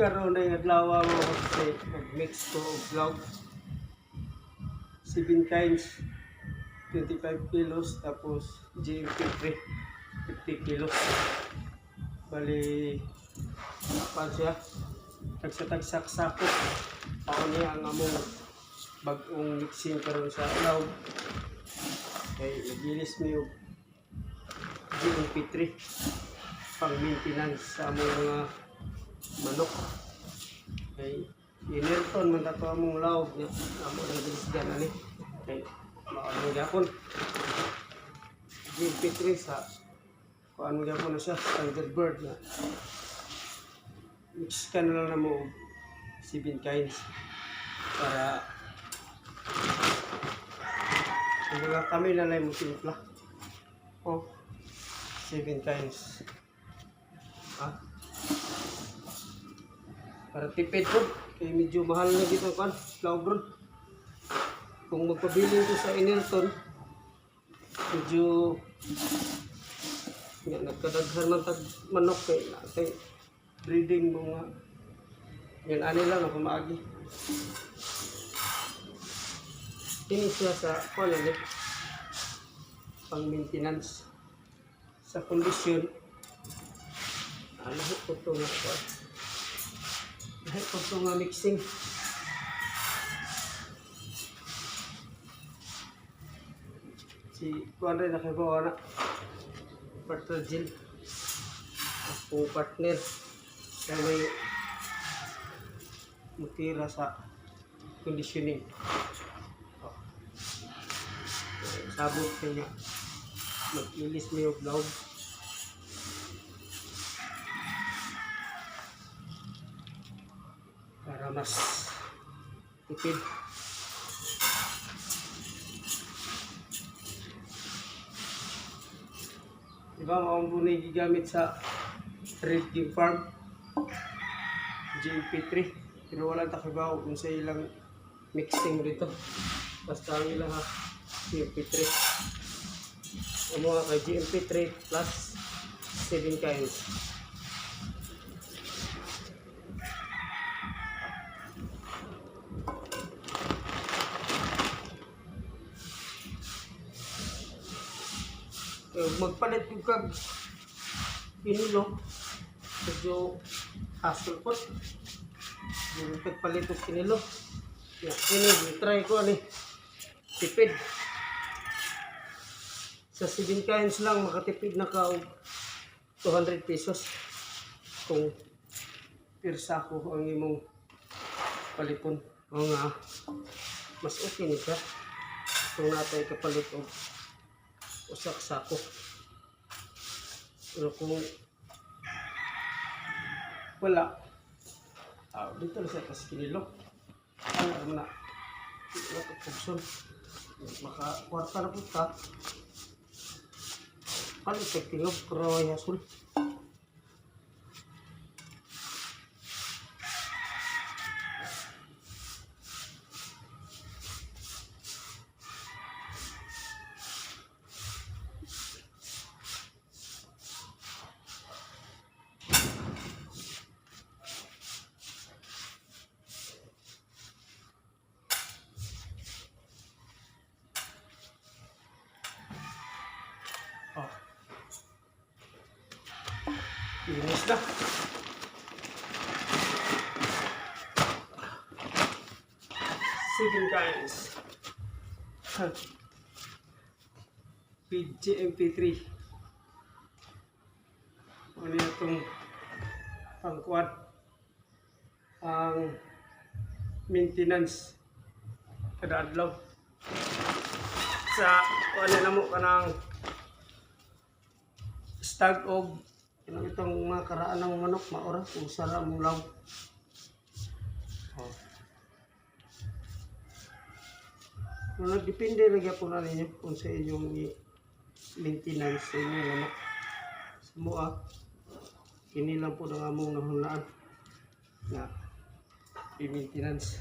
karon ay adlaw mo kasi nag-mix ko og vlog 7 kinds 25 kilos tapos GMP3 50 kilos bali pa siya tagsa-tagsak sako ako niya ang among bag-ong mixing karon sa ilaw kay nagilis mi og GMP3 pang maintenance sa among mga manok kay inerton man tato among lawg ni amo ang gilisdan ani kay maano gyapon GMP3 sa kuan gyapon na siya standard bird na mix ka na lang na mo 7 kinds para mga kami na lang mo simpla oh 7 kinds para tipid po kaya medyo mahal na dito kan flower kung magpabili ko sa Inelton medyo nagkadaghan man tag manok kay natay breeding mga yan ani lang ako maagi ini siya sa quality pang maintenance sa kondisyon lahat ko ito nga lahat ko ito nga mixing si kuwan rin nakibawa na partner Jill akong partner kaya may mutira sa conditioning sabot kanya mag-ilis mo yung vlog para mas tipid diba maong bunay gigamit sa Red King Farm GMP3 pero walang takibaw kung sa ilang mixing dito basta ang ilang GMP3 ang mga kay GMP3 plus 7 kinds magpalit yung kag pinilo medyo hassle po yung pagpalit yung pinilo ini try ko ani tipid sa 7 kinds lang makatipid na ka 200 pesos kung pirsa ko ang imong paliton o nga mas okay ni siya kung natay kapalit og usak sako pero kung wala dito na siya kasi kinilo ano na ito pugson maka kwarta na po ka palit tingog karaway hasul Inis na. Seven kinds. GMP3. Ano itong pangkuan ang maintenance kada adlaw sa kuan na mo kanang stag og itong mga karaan ng manok maura kung sara mong law depende lagi po na ninyo kung sa inyong maintenance sa inyong manok semua ini lang po ng among nahulaan na i-maintenance